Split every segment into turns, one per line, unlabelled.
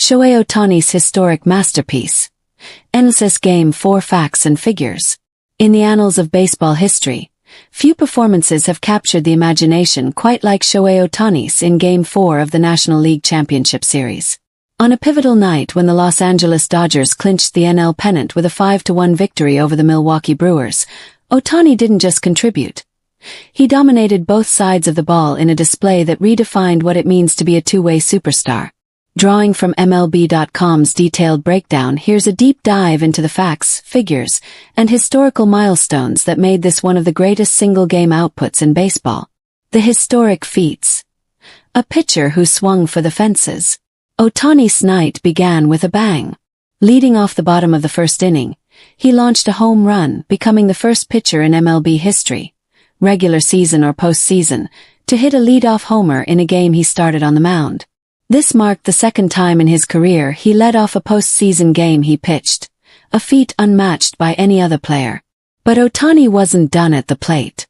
Shohei Ohtani's historic masterpiece. NLCS Game 4 Facts and Figures. In the annals of baseball history, few performances have captured the imagination quite like Shohei Ohtani's in Game 4 of the National League Championship Series. On a pivotal night when the Los Angeles Dodgers clinched the NL pennant with a 5-1 victory over the Milwaukee Brewers, Ohtani didn't just contribute. He dominated both sides of the ball in a display that redefined what it means to be a two-way superstar. Drawing from MLB.com's detailed breakdown, here's a deep dive into the facts, figures, and historical milestones that made this one of the greatest single-game outputs in baseball. The historic feats. A pitcher who swung for the fences. Ohtani's night began with a bang. Leading off the bottom of the first inning, he launched a home run, becoming the first pitcher in MLB history, regular season or postseason, to hit a leadoff homer in a game he started on the mound. This marked the second time in his career he led off a postseason game he pitched, a feat unmatched by any other player. But Ohtani wasn't done at the plate.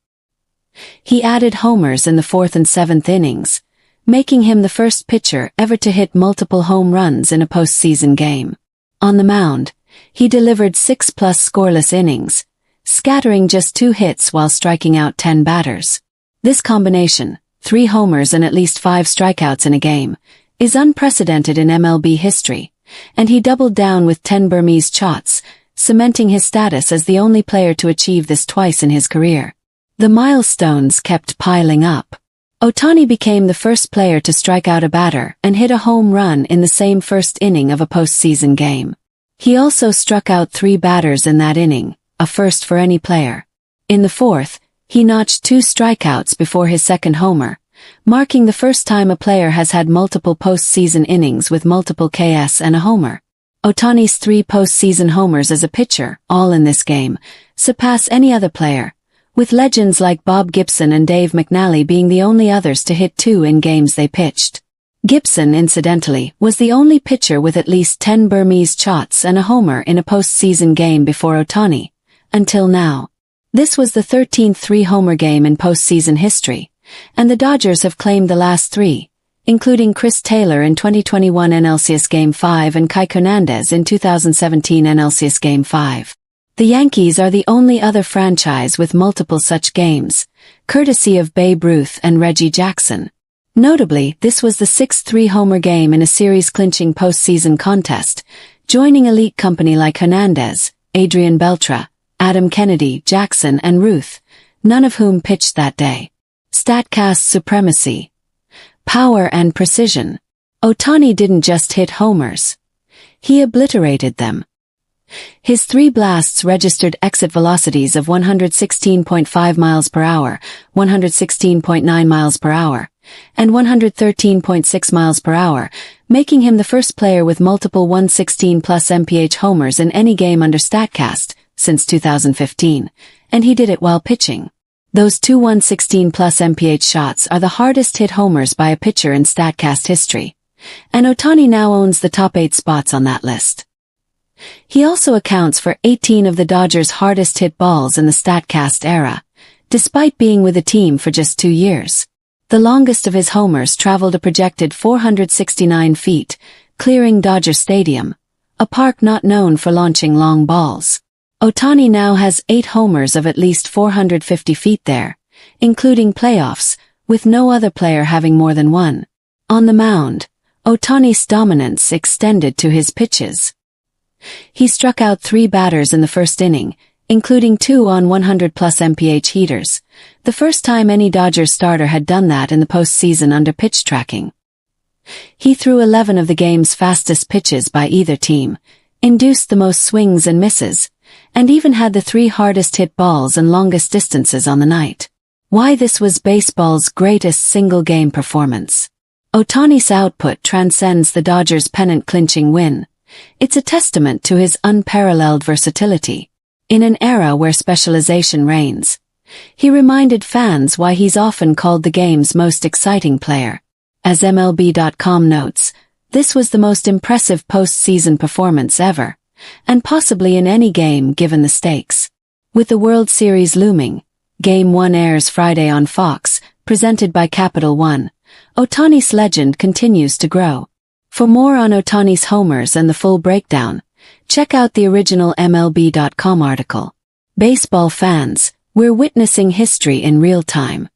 He added homers in the fourth and seventh innings, making him the first pitcher ever to hit multiple home runs in a postseason game. On the mound, he delivered 6+ scoreless innings, scattering just 2 hits while striking out 10 batters. This combination, 3 homers and at least 5 strikeouts in a game, is unprecedented in MLB history, and he doubled down with 10 Burmese shots, cementing his status as the only player to achieve this twice in his career. The milestones kept piling up. Ohtani became the first player to strike out a batter and hit a home run in the same first inning of a postseason game. He also struck out 3 batters in that inning, a first for any player. In the fourth, he notched 2 strikeouts before his second homer, marking the first time a player has had multiple postseason innings with multiple KS and a homer. Ohtani's 3 postseason homers as a pitcher, all in this game, surpass any other player, with legends like Bob Gibson and Dave McNally being the only others to hit 2 in games they pitched. Gibson, incidentally, was the only pitcher with at least 10 Burmese shots and a homer in a postseason game before Ohtani, until now. This was the 13th 3-homer game in postseason history, and the Dodgers have claimed the last 3, including Chris Taylor in 2021 NLCS Game 5 and Kike Hernandez in 2017 NLCS Game 5. The Yankees are the only other franchise with multiple such games, courtesy of Babe Ruth and Reggie Jackson. Notably, this was the 6th 3-homer game in a series-clinching postseason contest, joining elite company like Hernandez, Adrian Beltre, Adam Kennedy, Jackson, and Ruth, none of whom pitched that day. StatCast supremacy. Power and precision. Ohtani didn't just hit homers. He obliterated them. His 3 blasts registered exit velocities of 116.5 miles per hour, 116.9 miles per hour, and 113.6 miles per hour, making him the first player with multiple 116+ mph homers in any game under StatCast since 2015, and he did it while pitching. Those 2 116+ mph shots are the hardest hit homers by a pitcher in StatCast history, and Ohtani now owns the top 8 spots on that list. He also accounts for 18 of the Dodgers' hardest hit balls in the StatCast era, despite being with the team for just 2 years. The longest of his homers traveled a projected 469 feet, clearing Dodger Stadium, a park not known for launching long balls. Ohtani now has 8 homers of at least 450 feet there, including playoffs, with no other player having more than 1. On the mound, Ohtani's dominance extended to his pitches. He struck out 3 batters in the first inning, including 2 on 100+ mph heaters, the first time any Dodgers starter had done that in the postseason under pitch tracking. He threw 11 of the game's fastest pitches by either team, induced the most swings and misses, and even had the 3 hardest hit balls and longest distances on the night. Why this was baseball's greatest single-game performance. Ohtani's output transcends the Dodgers' pennant-clinching win. It's a testament to his unparalleled versatility. In an era where specialization reigns, he reminded fans why he's often called the game's most exciting player. As MLB.com notes, this was the most impressive postseason performance ever, and possibly in any game given the stakes. With the World Series looming, Game 1 airs Friday on Fox, presented by Capital One. Ohtani's legend continues to grow. For more on Ohtani's homers and the full breakdown, check out the original MLB.com article. Baseball fans, we're witnessing history in real time.